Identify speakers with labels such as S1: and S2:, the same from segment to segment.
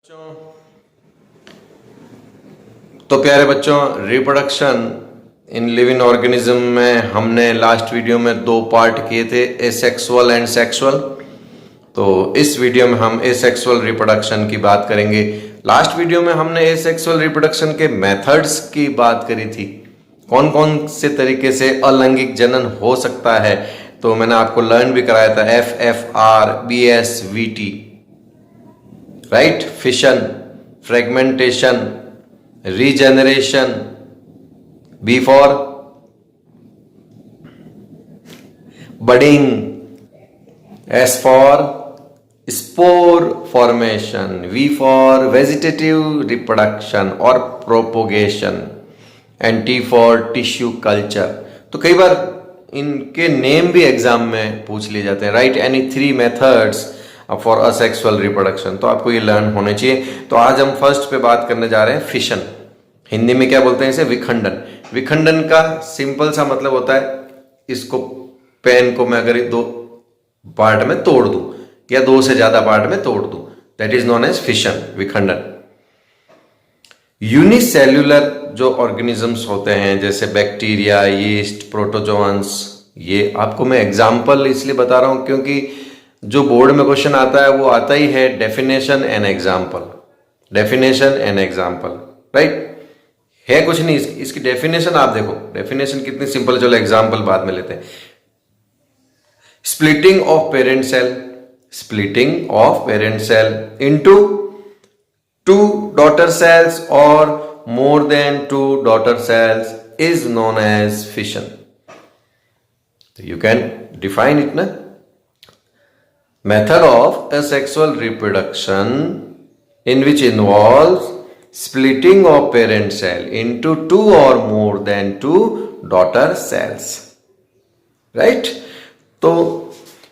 S1: तो प्यारे बच्चों, रिप्रोडक्शन इन लिविंग ऑर्गेनिज्म में हमने लास्ट वीडियो में दो पार्ट किए थे, एसेक्सुअल एंड सेक्सुअल। तो इस वीडियो में हम एसेक्सुअल रिप्रोडक्शन की बात करेंगे। लास्ट वीडियो में हमने एसेक्सुअल रिप्रोडक्शन के मेथड्स की बात करी थी, कौन कौन से तरीके से अलैंगिक जनन हो सकता है। तो मैंने आपको लर्न भी कराया था FFR, BSVT, right, fission, fragmentation, regeneration, B for budding, S for spore formation, V for vegetative reproduction और propagation, and T for tissue culture. तो कई बार इनके नेम भी एग्जाम में पूछ लिए जाते हैं, right, any 3 methods for asexual reproduction. तो आपको ये लर्न होने चाहिए। तो आज हम फर्स्ट पे बात करने जा रहे हैं फिशन। हिंदी में क्या बोलते हैं इसे? विखंडन। विखंडन का सिंपल सा मतलब होता है, इसको पेन को मैं अगर 2 पार्ट में तोड़ दूं या 2 से ज्यादा पार्ट में तोड़ दूं, that is known as fission, विखंडन। यूनिसेल्युलर जो ऑर्गेनिजम्स होते हैं जैसे बैक्टीरिया, यीस्ट, प्रोटोजोअन्स, ये आपको मैं एग्जाम्पल इसलिए बता रहा हूं क्योंकि जो बोर्ड में क्वेश्चन आता है वो आता ही है definition and example, definition and example, right. है कुछ नहीं, इसकी डेफिनेशन आप देखो, डेफिनेशन कितनी सिंपल। चलो एग्जाम्पल बाद में लेते हैं। Splitting of parent cell, splitting of parent cell into 2 daughter cells और more than 2 daughter cells is known as fission. So you can define it, na? Method of asexual reproduction in which involves splitting of parent cell into 2 or more than 2 daughter cells, right? तो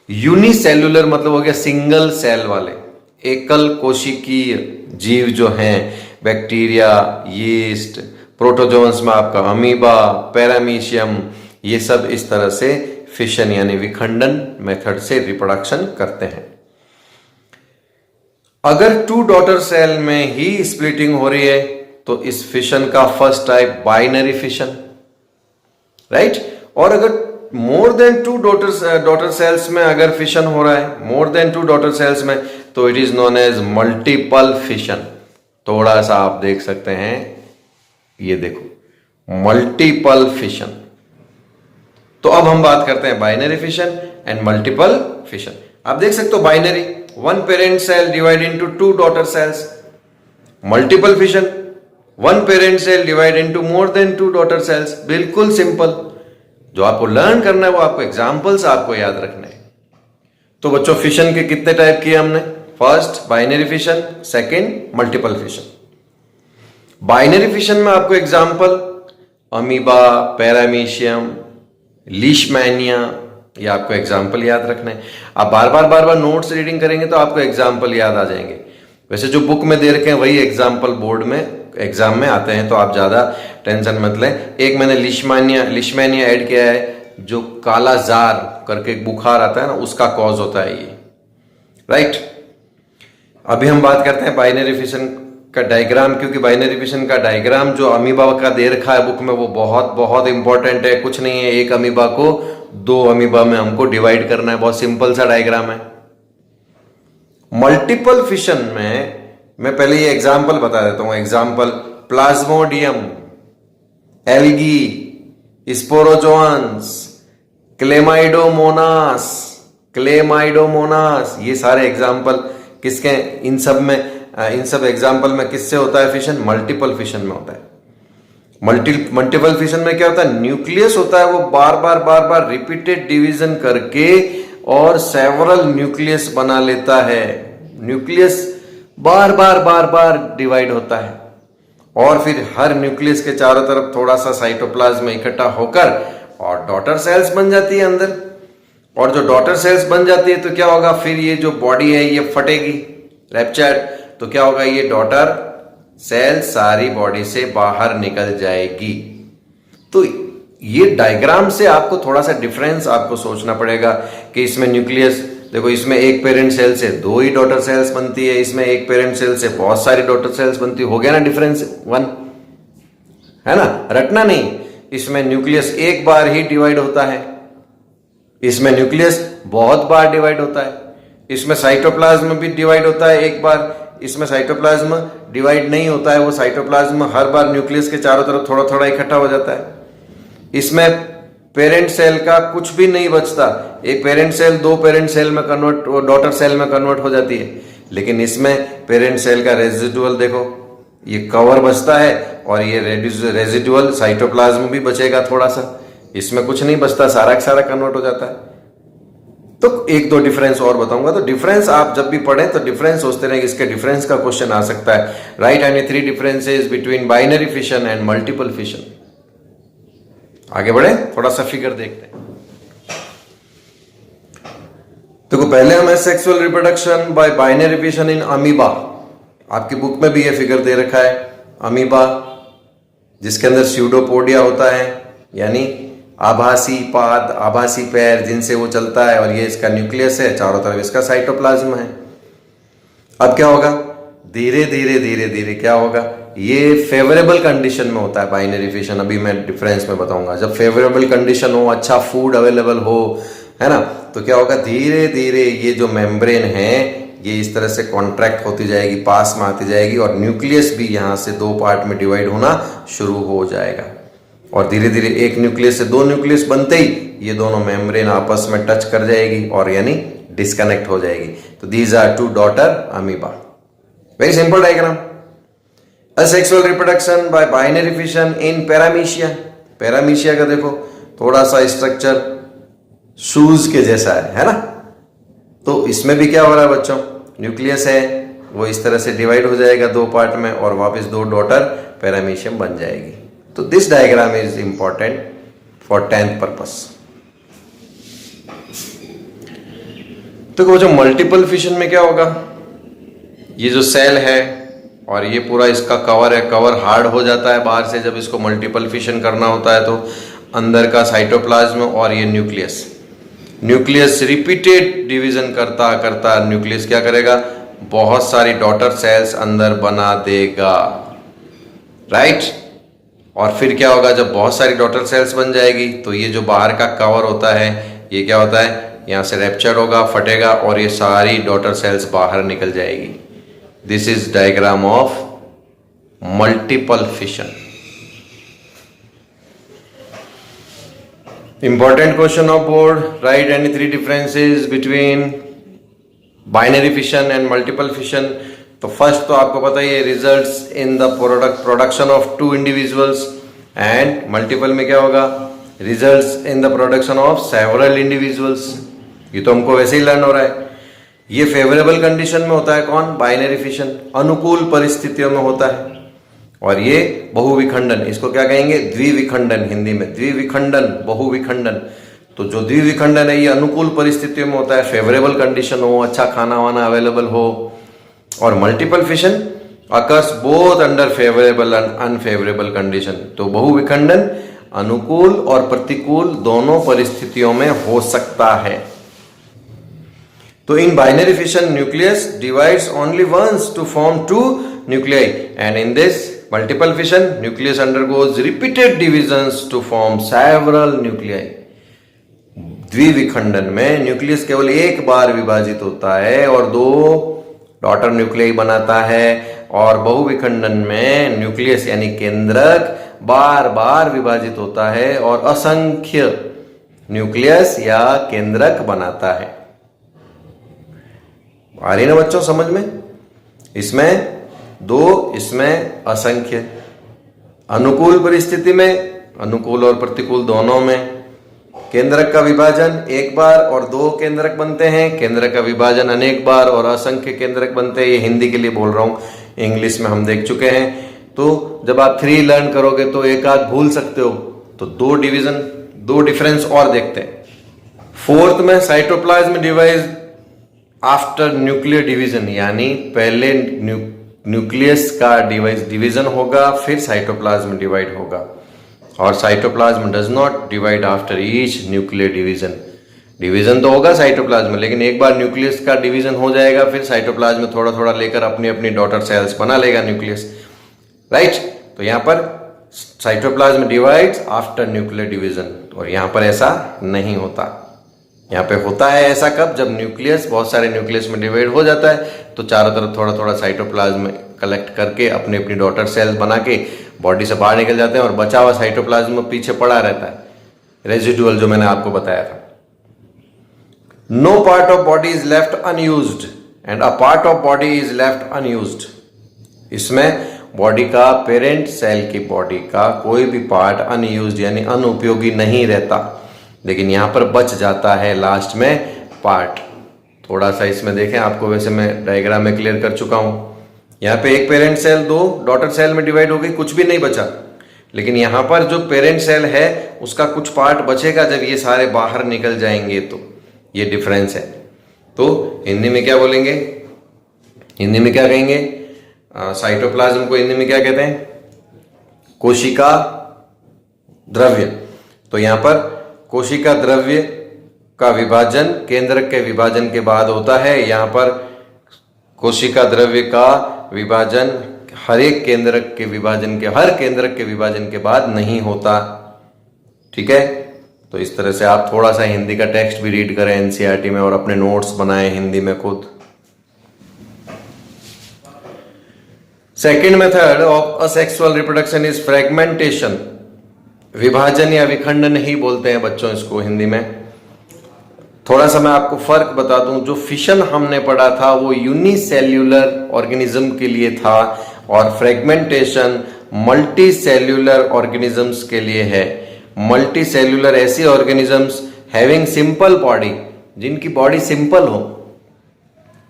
S1: unicellular मतलब हो गया single cell वाले, एकल कोशिकीय जीव जो हैं, बैक्टीरिया, यीस्ट, प्रोटोजोन्स में आपका अमीबा, पैरामीशियम, ये सब इस तरह से फिशन यानी विखंडन मेथड से रिप्रोडक्शन करते हैं। अगर 2 डॉटर सेल में ही स्प्लिटिंग हो रही है तो इस फिशन का first type binary fission, right. और अगर मोर देन 2 डॉटर सेल्स में अगर फिशन हो रहा है, मोर देन 2 डॉटर सेल्स में, तो it is known as multiple fission. थोड़ा सा आप देख सकते हैं, ये देखो, मल्टीपल फिशन। तो अब हम बात करते हैं binary fission and multiple fission. आप देख सकते हो binary, 1 parent cell divide into 2 daughter cells. Multiple fission, 1 parent cell divide into more than 2 daughter cells. बिल्कुल सिंपल। जो आपको लर्न करना है वो आपको एग्जाम्पल्स आपको याद रखने हैं। तो बच्चों, फिशन के कितने टाइप किए हमने? First binary fission, second multiple fission. Binary fission में आपको एग्जांपल अमीबा, पैरामीशियम, लीशमैनिया, ये आपको एग्जांपल याद रखना है। आप बार बार नोट्स रीडिंग करेंगे तो आपको एग्जांपल याद आ जाएंगे। वैसे जो बुक में दे रखे हैं वही एग्जांपल बोर्ड में एग्जाम में आते हैं, तो आप ज्यादा टेंशन मत लें। एक मैंने लीशमैनिया ऐड किया है, जो काला जार करके एक बुखार आता है ना, उसका कॉज होता है ये, राइट। अभी हम बात करते हैं बाइनरी फिशन का डायग्राम, क्योंकि बाइनरी फिशन का डायग्राम जो अमीबा का दे रखा है बुक में वो बहुत बहुत इंपॉर्टेंट है। कुछ नहीं है, एक अमीबा को 2 अमीबा में हमको डिवाइड करना है, बहुत सिंपल सा डायग्राम है। मल्टीपल फिशन में मैं पहले ये एग्जाम्पल बता देता हूं। एग्जाम्पल प्लाज्मोडियम, एल्गी, स्पोरोजोअन्स, क्लेमाइडोमोनास, ये सारे एग्जाम्पल किसके? इन सब एग्जाम्पल में किससे होता है फिशन? मल्टीपल फिशन में होता है। मल्टीपल फिशन में क्या होता है? न्यूक्लियस होता है, वो बार बार रिपीटेड डिवीजन करके और सेवरल न्यूक्लियस बना लेता है। न्यूक्लियस बार बार डिवाइड होता है और फिर हर न्यूक्लियस के चारों तरफ थोड़ा सा साइटोप्लाज्म में इकट्ठा होकर और डॉटर सेल्स बन जाती है अंदर। और जो डॉटर सेल्स बन जाती है तो क्या होगा? फिर ये जो बॉडी है ये फटेगी, रैप्चर। तो क्या होगा? ये डॉटर सेल सारी बॉडी से बाहर निकल जाएगी। तो ये डायग्राम से आपको थोड़ा सा डिफरेंस आपको सोचना पड़ेगा कि इसमें न्यूक्लियस देखो इसमें एक पेरेंट सेल से दो ही डॉटर सेल्स बनती है, इसमें एक पेरेंट सेल से बहुत सारी डॉटर सेल्स बनती है। हो गया ना डिफरेंस 1, है ना, रटना नहीं। इसमें न्यूक्लियस एक बार ही डिवाइड होता है, इसमें न्यूक्लियस बहुत बार डिवाइड होता है। इसमें साइटोप्लाज्म भी डिवाइड होता है एक बार, इसमें साइटोप्लाज्म डिवाइड नहीं होता है, वो साइटोप्लाज्म हर बार न्यूक्लियस के चारों तरफ थोड़ा थोड़ा इकट्ठा हो जाता है। इसमें पेरेंट सेल का कुछ भी नहीं बचता, एक पेरेंट सेल दो पेरेंट सेल में कन्वर्ट, डॉटर सेल में कन्वर्ट हो जाती है। लेकिन इसमें पेरेंट सेल का रेजिडुअल देखो, ये कवर बचता है और ये रेजिडुअल साइटोप्लाज्म भी बचेगा थोड़ा सा, इसमें कुछ नहीं बचता, सारा का सारा कन्वर्ट हो जाता है। तो एक दो डिफरेंस और बताऊंगा। तो डिफरेंस आप जब भी पढ़ें तो डिफरेंस सोचते रहे, इसके डिफरेंस का क्वेश्चन आ सकता है। Right any 3 differences between binary fission and multiple fission. आगे बढ़े, थोड़ा सा फिगर देखते हैं। देखो पहले हमें sexual reproduction by binary fission in amoeba, आपकी बुक में भी ये फिगर दे रखा है। अमीबा जिसके अंदर स्यूडोपोडिया होता है, यानी आभासी पाद, आभासी पैर जिनसे वो चलता है, और ये इसका न्यूक्लियस है, चारों तरफ इसका साइटोप्लाज्म है। अब क्या होगा, धीरे धीरे धीरे धीरे क्या होगा, ये फेवरेबल कंडीशन में होता है बाइनरी फिशन। अभी मैं डिफरेंस में बताऊंगा। जब फेवरेबल कंडीशन हो, अच्छा फूड अवेलेबल हो, है ना, तो क्या होगा, धीरे धीरे ये जो मेम्ब्रेन है ये इस तरह से कॉन्ट्रैक्ट होती जाएगी, पास में आती जाएगी, और न्यूक्लियस भी यहां से दो पार्ट में डिवाइड होना शुरू हो जाएगा। और धीरे धीरे एक न्यूक्लियस से दो न्यूक्लियस बनते ही ये दोनों मेम्ब्रेन आपस में टच कर जाएगी और यानी डिस्कनेक्ट हो जाएगी। तो these are 2 daughter amoeba. Very simple diagram. Asexual reproduction by binary fission in paramecia. Paramecia का देखो थोड़ा सा स्ट्रक्चर शूज के जैसा है ना। तो इसमें भी क्या हो रहा है बच्चों, न्यूक्लियस है वो इस तरह से डिवाइड हो जाएगा दो पार्ट में, और वापस 2 डॉटर पैरामीशियम बन जाएगी। तो this diagram is important for 10th purpose. तो जो मल्टीपल फिशन में क्या होगा, ये जो सेल है और ये पूरा इसका कवर है, कवर हार्ड हो जाता है बाहर से जब इसको मल्टीपल फिशन करना होता है। तो अंदर का साइटोप्लाज्म और ये न्यूक्लियस, न्यूक्लियस रिपीटेड डिवीजन करता करता न्यूक्लियस क्या करेगा, बहुत सारी डॉटर सेल्स अंदर बना देगा, राइट। और फिर क्या होगा, जब बहुत सारी डॉटर सेल्स बन जाएगी तो ये जो बाहर का कवर होता है ये क्या होता है, यहां से रैप्चर होगा, फटेगा और ये सारी डॉटर सेल्स बाहर निकल जाएगी। This is diagram of multiple fission. Important question of board, write any 3 differences between binary fission and multiple fission. तो फर्स्ट तो आपको पता ही है, results in the production of 2 individuals, and multiple में क्या होगा, results in the production of several individuals. ये तो हमको वैसे ही लर्न हो रहा है। ये फेवरेबल कंडीशन में होता है कौन, बाइनरी फिशन, अनुकूल परिस्थितियों में होता है। और ये बहुविखंडन, इसको क्या कहेंगे, द्विविखंडन, हिंदी में द्विविखंडन, बहुविखंडन। तो जो द्विविखंडन है ये अनुकूल परिस्थितियों में होता है, फेवरेबल कंडीशन हो, अच्छा खाना वाना अवेलेबल हो। और multiple fission occurs both under favourable and unfavourable condition. तो बहुविखंडन अनुकूल और प्रतिकूल दोनों परिस्थितियों में हो सकता है। तो in binary fission nucleus divides only once to form 2 nuclei, and in this multiple fission nucleus undergoes repeated divisions to form several nuclei. द्विविखंडन में न्यूक्लियस केवल एक बार विभाजित होता है और 2 डॉटर न्यूक्लियाई बनाता है, और बहुविखंडन में न्यूक्लियस यानी केंद्रक बार बार विभाजित होता है और असंख्य न्यूक्लियस या केंद्रक बनाता है। आ रही ना बच्चों समझ में, इसमें 2, इसमें असंख्य। अनुकूल परिस्थिति में, अनुकूल और प्रतिकूल दोनों में, केंद्रक का विभाजन एक बार और 2 केंद्रक बनते हैं, केंद्रक का विभाजन अनेक बार और असंख्य केंद्रक बनते हैं। ये हिंदी के लिए बोल रहा हूं, इंग्लिश में हम देख चुके हैं। तो जब आप 3 लर्न करोगे तो एक आध भूल सकते हो। तो 2 डिवीजन, 2 डिफरेंस और देखते हैं। 4th में cytoplasm divide after nuclear division, यानी पहले न्यूक्लियस का डिवीजन होगा, फिर साइटोप्लाज्म डिवाइड होगा। और cytoplasm does not divide after each nuclear division. Division तो होगा साइटोप्लाज्म में, लेकिन एक बार न्यूक्लियस का डिवीजन हो जाएगा फिर साइटोप्लाज्म में थोड़ा थोड़ा लेकर अपनी अपनी डॉटर सेल्स बना लेगा न्यूक्लियस, राइट। तो यहाँ पर cytoplasm divides after nuclear division, और यहाँ पर ऐसा नहीं होता। यहाँ पे होता है ऐसा कब, जब न्यूक्लियस बहुत सारे न्यूक्लियस में डिवाइड हो जाता है तो चारों तरफ थोड़ा थोड़ा साइटोप्लाज्म कलेक्ट करके अपनी अपनी डॉटर सेल्स बना के बॉडी से बाहर निकल जाते हैं, और बचा हुआ साइटोप्लाज्म पीछे पड़ा रहता है, रेजिडुअल जो मैंने आपको बताया था। No part of body is left unused and a part of body is left unused. इसमें बॉडी का, पेरेंट सेल की बॉडी का कोई भी पार्ट अनयूज्ड यानी अनुपयोगी नहीं रहता, लेकिन यहां पर बच जाता है लास्ट में पार्ट। थोड़ा सा इसमें देखें, आपको वैसे मैं डायग्राम में क्लियर कर चुका हूं। यहां पे एक पेरेंट सेल दो डॉटर सेल में डिवाइड हो गई, कुछ भी नहीं बचा, लेकिन यहां पर जो पेरेंट सेल है उसका कुछ पार्ट बचेगा जब ये सारे बाहर निकल जाएंगे, तो ये डिफरेंस है। तो हिंदी में क्या बोलेंगे, हिंदी में क्या कहेंगे, साइटोप्लाज्म को हिंदी में क्या कहते हैं, कोशिका द्रव्य। तो यहां पर कोशिका द्रव्य का विभाजन केंद्रक के विभाजन के बाद होता है। यहां पर कोशिका द्रव्य का विभाजन हर केंद्रक के विभाजन के बाद नहीं होता, ठीक है। तो इस तरह से आप थोड़ा सा हिंदी का टेक्स्ट भी रीड करें एनसीईआरटी में और अपने नोट्स बनाएं हिंदी में खुद। Second method of asexual reproduction is fragmentation. विभाजन या विखंडन ही बोलते हैं बच्चों इसको हिंदी में। थोड़ा सा मैं आपको फर्क बता दूं, जो फिशन हमने पढ़ा था वो यूनिसेल्यूलर ऑर्गेनिज्म के लिए था और फ्रेगमेंटेशन मल्टी सेल्यूलर ऑर्गेनिजम्स के लिए है। मल्टी सेल्यूलर ऐसी ऑर्गेनिजम्स हैविंग सिंपल बॉडी, जिनकी बॉडी सिंपल हो।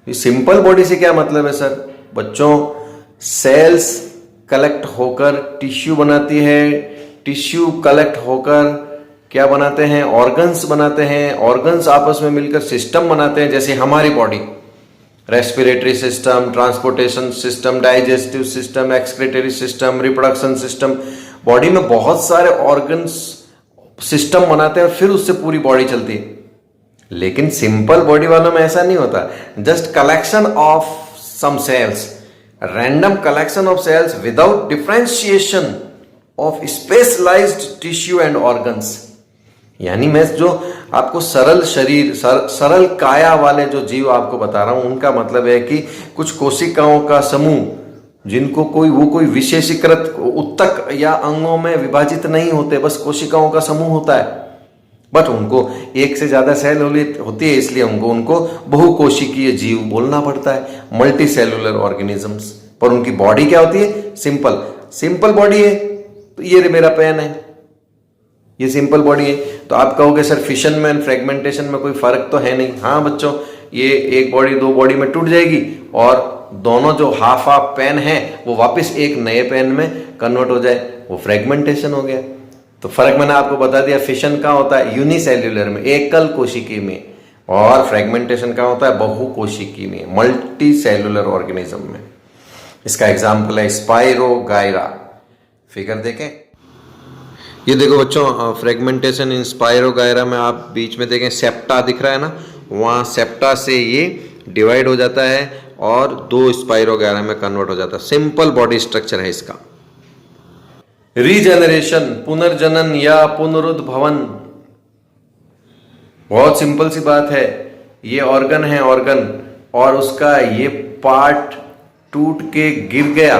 S1: सिंपल बॉडी से क्या मतलब है सर? बच्चों, सेल्स कलेक्ट होकर टिश्यू बनाती है, टिश्यू कलेक्ट होकर क्या बनाते हैं, ऑर्गन्स बनाते हैं, ऑर्गन्स आपस में मिलकर सिस्टम बनाते हैं, जैसे हमारी body, respiratory system, transportation system, digestive system, excretory system, reproduction system. Body में बहुत सारे ऑर्गन्स सिस्टम बनाते हैं, फिर उससे पूरी बॉडी चलती है। लेकिन सिंपल बॉडी वालों में ऐसा नहीं होता। Just collection of some cells, random collection of cells without differentiation of specialised tissue and organs. यानी मैं जो आपको सरल शरीर, सरल काया वाले जो जीव आपको बता रहा हूं, उनका मतलब है कि कुछ कोशिकाओं का समूह जिनको कोई विशेषीकृत उत्तक या अंगों में विभाजित नहीं होते, बस कोशिकाओं का समूह होता है। बट उनको एक से ज्यादा सेल होती है, इसलिए उनको बहुकोशिकीय जीव बोलना पड़ता है, मल्टी सेलुलर ऑर्गेनिजम्स। पर उनकी बॉडी क्या होती है? सिंपल बॉडी है। तो ये मेरा पेन है, ये सिंपल बॉडी है। तो आप कहोगे सर फिशन में एंड फ्रेगमेंटेशन में कोई फर्क तो है नहीं। हाँ बच्चों, ये एक बॉडी दो बॉडी में टूट जाएगी और दोनों जो हाफ पेन है वो वापस एक नए पेन में कन्वर्ट हो जाए, वो फ्रेगमेंटेशन हो गया। तो फर्क मैंने आपको बता दिया। फिशन कहाँ होता है? यूनिसेल्यूलर में, एकल कोशिकी में, और फ्रेगमेंटेशन कहाँ होता है? बहुकोशिकी में, मल्टी सेलुलर ऑर्गेनिज्म में। इसका एग्जाम्पल है स्पाइरोगायरा। फिगर देखें, ये देखो बच्चों, फ्रेगमेंटेशन इन स्पाइरोगायरा में आप बीच में देखें सेप्टा दिख रहा है ना, वहाँ सेप्टा से ये डिवाइड हो जाता है और दो स्पाइरोगायरा में कन्वर्ट हो जाता है। सिंपल बॉडी स्ट्रक्चर है इसका। रीजेनरेशन, पुनर्जनन या पुनरुद्भवन, बहुत सिंपल सी बात है। ये ऑर्गन है, ऑर्गन, और उसका ये पार्ट टूट के गिर गया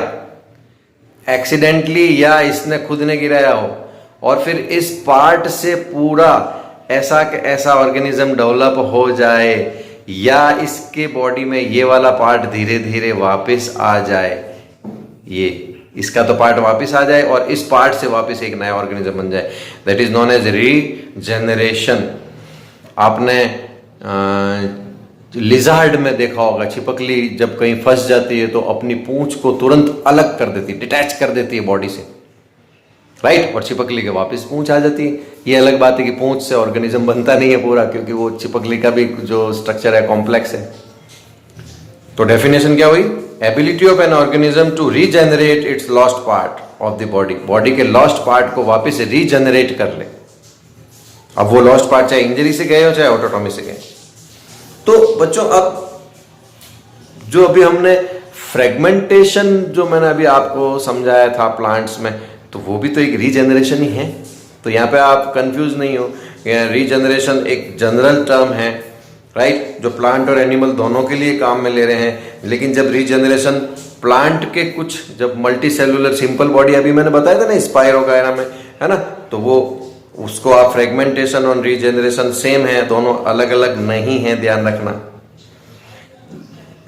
S1: एक्सीडेंटली, या इसने खुद ने गिराया हो, और फिर इस पार्ट से पूरा ऐसा ऑर्गेनिज्म डेवलप हो जाए, या इसके बॉडी में ये वाला पार्ट धीरे धीरे वापस आ जाए, ये इसका तो पार्ट वापस आ जाए और इस पार्ट से वापस एक नया ऑर्गेनिज्म बन जाए, that is known as regeneration. आपने लिजार्ड में देखा होगा, छिपकली जब कहीं फंस जाती है तो अपनी पूंछ को तुरंत अलग कर देती है, डिटैच कर देती है बॉडी से, राइट, और छिपकली के वापस पूंछ आ जाती है। ये अलग बात है कि पूंछ से ऑर्गेनिज्म बनता नहीं है पूरा, क्योंकि वो छिपकली का भी जो स्ट्रक्चर है कॉम्प्लेक्स है। तो डेफिनेशन क्या हुई? Ability of an organism to regenerate its lost part of the body, body के लॉस्ट पार्ट को वापस रीजेनरेट कर ले। अब वो लॉस्ट पार्ट चाहे इंजरी से गए हो चाहे ऑटोटॉमी से गए। तो बच्चों अब जो अभी हमने फ्रेगमेंटेशन जो मैंने अभी आपको समझाया था प्लांट्स में, तो वो भी तो एक रीजनरेशन ही है। तो यहाँ पे आप कंफ्यूज नहीं हो, रीजनरेशन एक जनरल टर्म है, राइट, जो प्लांट और एनिमल दोनों के लिए काम में ले रहे हैं। लेकिन जब रीजनरेशन प्लांट के कुछ, जब मल्टी सेलुलर सिंपल बॉडी अभी मैंने बताया था ना स्पाइरो वगैरह में, है ना, तो वो उसको आप फ्रेगमेंटेशन और रीजनरेशन सेम है, दोनों अलग अलग नहीं है, ध्यान रखना।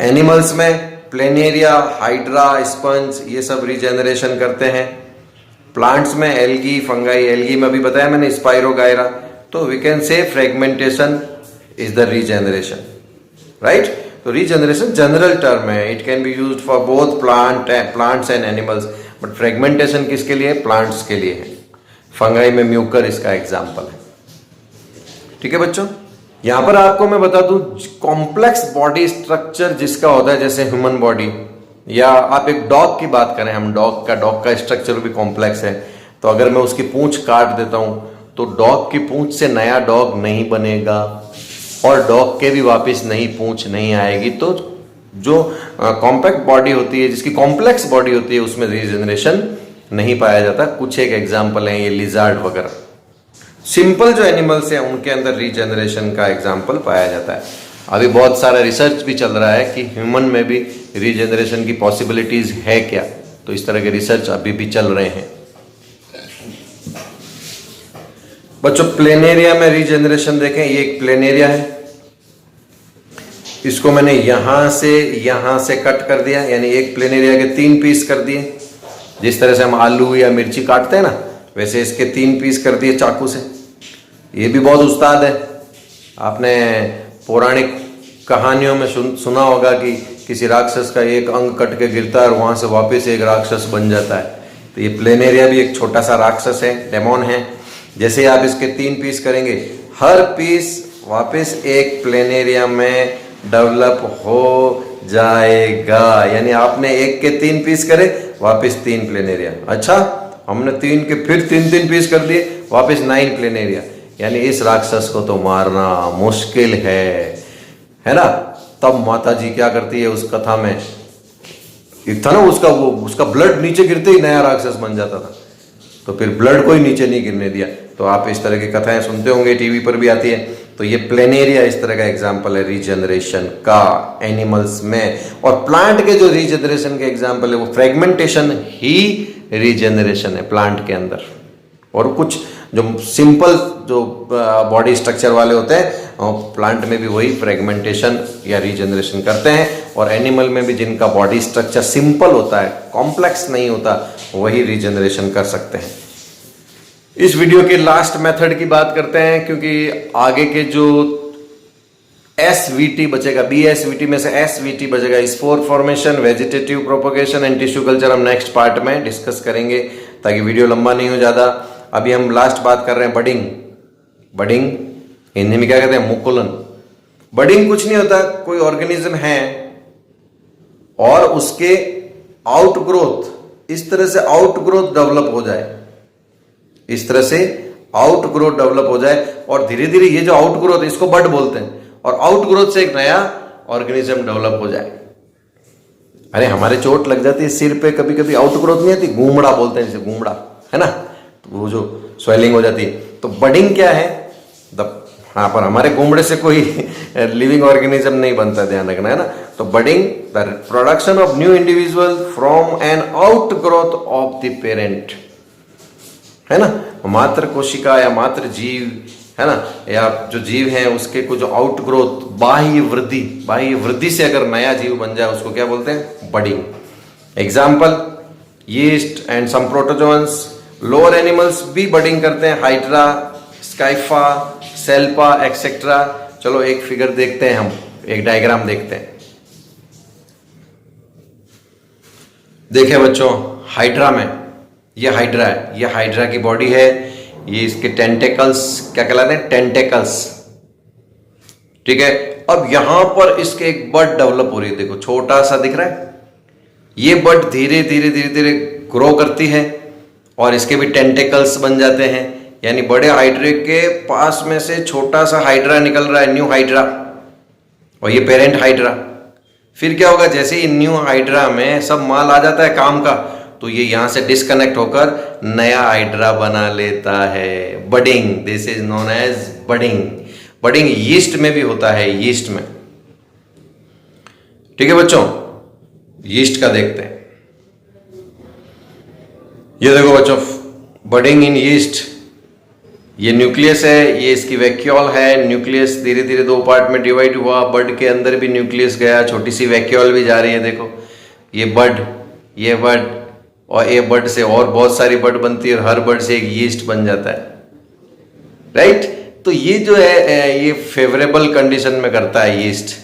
S1: एनिमल्स में प्लेनेरिया, हाइड्रा, स्पंज ये सब रीजनरेशन करते हैं। प्लांट्स में एल्गी, फंगाई, एल्गी में अभी बताया मैंने स्पाइरोगायरा। तो we can say fragmentation is the regeneration, right. तो रीजनरेशन जनरल टर्म है, it can be used for both plants and animals, but fragmentation किसके लिए? प्लांट्स के लिए है। फंगाई में म्यूकर इसका एग्जाम्पल है। ठीक है बच्चों, यहां पर आपको मैं बता दूं कॉम्प्लेक्स बॉडी स्ट्रक्चर जिसका होता है, जैसे ह्यूमन बॉडी, या आप एक डॉग की बात करें, हम डॉग का स्ट्रक्चर भी कॉम्प्लेक्स है। तो अगर मैं उसकी पूंछ काट देता हूं तो डॉग की पूंछ से नया डॉग नहीं बनेगा और डॉग के भी वापस नई पूंछ नहीं आएगी। तो जो कॉम्पैक्ट बॉडी होती है, जिसकी कॉम्प्लेक्स बॉडी होती है, उसमें रीजनरेशन नहीं पाया जाता। कुछ एक एग्जाम्पल है ये लिजार्ड वगैरह। सिंपल जो एनिमल्स हैं उनके अंदर रीजनरेशन का एग्जाम्पल पाया जाता है। अभी बहुत सारा रिसर्च भी चल रहा है कि ह्यूमन में भी रीजनरेशन की पॉसिबिलिटीज है क्या, तो इस तरह के रिसर्च अभी भी चल रहे हैं। बच्चों प्लेनेरिया में रीजनरेशन देखें, ये एक प्लेनेरिया है, इसको मैंने यहां से कट कर दिया, यानी एक प्लेनेरिया के 3 पीस कर दिए। जिस तरह से हम आलू या मिर्ची काटते हैं ना, वैसे इसके 3 पीस कर दिए चाकू से। ये भी बहुत उस्ताद है। आपने पौराणिक कहानियों में सुना होगा कि किसी राक्षस का एक अंग कट के गिरता है और वहां से वापस एक राक्षस बन जाता है। तो ये प्लेनेरिया भी एक छोटा सा राक्षस है, डेमोन है। जैसे आप इसके 3 पीस करेंगे, हर पीस वापस एक प्लेनेरिया में डेवलप हो जाएगा। यानी आपने एक के 3 पीस करे, वापस 3 प्लेनेरिया। अच्छा, हमने 3 के फिर 3 पीस कर दिए, वापस 9 प्लेनेरिया। यानी इस राक्षस को तो मारना मुश्किल है ना। तब माता जी क्या करती है उस कथा में, एक था ना उसका ब्लड नीचे गिरते ही नया राक्षस बन जाता था, तो फिर ब्लड को ही नीचे नहीं गिरने दिया। तो आप इस तरह की कथाएं सुनते होंगे, टीवी पर भी आती है। तो ये प्लेनेरिया इस तरह का एग्जाम्पल है रीजनरेशन का एनिमल्स में। और प्लांट के जो रीजनरेशन के एग्जाम्पल है वो फ्रेगमेंटेशन ही रीजनरेशन है प्लांट के अंदर। और कुछ जो सिंपल जो बॉडी स्ट्रक्चर वाले होते हैं प्लांट में भी वही फ्रेगमेंटेशन या रीजनरेशन करते हैं। और एनिमल में भी जिनका बॉडी स्ट्रक्चर सिंपल होता है, कॉम्प्लेक्स नहीं होता, वही रीजनरेशन कर सकते हैं। इस वीडियो के लास्ट मेथड की बात करते हैं, क्योंकि आगे के जो SVT बचेगा, BSVT में से SVT बचेगा, spore formation, vegetative propagation and tissue culture, हम नेक्स्ट पार्ट में डिस्कस करेंगे ताकि वीडियो लंबा नहीं हो ज्यादा। अभी हम लास्ट बात कर रहे हैं बडिंग हिंदी में क्या कहते हैं? मुकुलन। बडिंग कुछ नहीं होता, कोई ऑर्गेनिज्म है और उसके आउटग्रोथ, इस तरह से आउटग्रोथ डेवलप हो जाए, इस तरह से आउटग्रोथ डेवलप हो जाए और धीरे धीरे ये जो आउटग्रोथ, इसको बड बोलते हैं, और आउटग्रोथ से एक नया ऑर्गेनिज्म डेवलप हो जाए। अरे हमारे चोट लग जाती है सिर पे, कभी कभी आउटग्रोथ नहीं आती, घूमड़ा बोलते हैं जिसे, घूमड़ा, है ना, तो वो जो स्वेलिंग हो जाती है। तो बडिंग क्या है? हाँ, पर हमारे घूमड़े से कोई लिविंग ऑर्गेनिज्म नहीं बनता, ध्यान रखना, है ना। तो budding the production of new individual from an outgrowth of the parent, है ना। मात्र कोशिका या मात्र जीव, है ना, या जो जीव है उसके कुछ आउटग्रोथ, बाह्य वृद्धि से अगर नया जीव बन जाए उसको क्या बोलते हैं? Budding. Example yeast and some protozoans. Lower animals भी बडिंग करते हैं, हाइड्रा, स्काइफा, सेल्पा एक्सेट्रा। चलो एक फिगर देखते हैं, हम एक डायग्राम देखते हैं। देखिए बच्चों, हाइड्रा में ये हाइड्रा है, ये हाइड्रा की बॉडी है, ये इसके टेंटेकल्स क्या कहलाते हैं? टेंटेकल्स, ठीक है। अब यहां पर इसके एक बड डेवलप हो रही है, देखो छोटा सा दिख रहा है। ये बड धीरे धीरे ग्रो करती है और इसके भी टेंटेकल्स बन जाते हैं। यानी बड़े हाइड्रा के पास में से छोटा सा हाइड्रा निकल रहा है, न्यू हाइड्रा, और ये पेरेंट हाइड्रा। फिर क्या होगा, जैसे ही न्यू हाइड्रा में सब माल आ जाता है काम का, तो ये यहां से डिस्कनेक्ट होकर नया हाइड्रा बना लेता है। Budding, this is known as budding. Budding yeast में भी होता है, यीस्ट में। ठीक है बच्चों, यीस्ट का देखते हैं। ये देखो बच्चों, बडिंग इन यीस्ट, ये न्यूक्लियस है, ये इसकी वैक्यूल है। न्यूक्लियस धीरे धीरे दो पार्ट में डिवाइड हुआ, बड के अंदर भी न्यूक्लियस गया, छोटी सी वैक्यूल भी जा रही है। देखो ये बड, ये बड, और ये बड से और बहुत सारी बड बनती है, और हर बड से एक यीस्ट बन जाता है, राइट। तो ये जो है ये फेवरेबल कंडीशन में करता है yeast.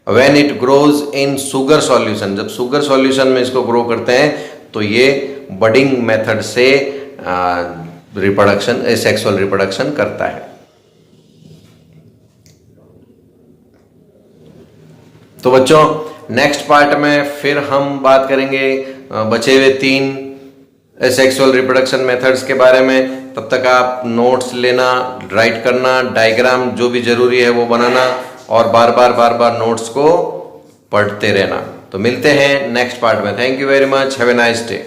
S1: When it grows in sugar solution, जब सुगर सॉल्यूशन में इसको ग्रो करते हैं तो ये बडिंग मेथड से रिप्रोडक्शन, सेक्सुअल रिप्रोडक्शन करता है। तो बच्चों नेक्स्ट पार्ट में फिर हम बात करेंगे बचे हुए 3 सेक्सुअल रिप्रोडक्शन मेथड्स के बारे में। तब तक आप नोट्स लेना, राइट करना, डायग्राम जो भी जरूरी है वो बनाना, और बार बार नोट्स को पढ़ते रहना। तो मिलते हैं नेक्स्ट पार्ट में। Thank you very much, have a nice day.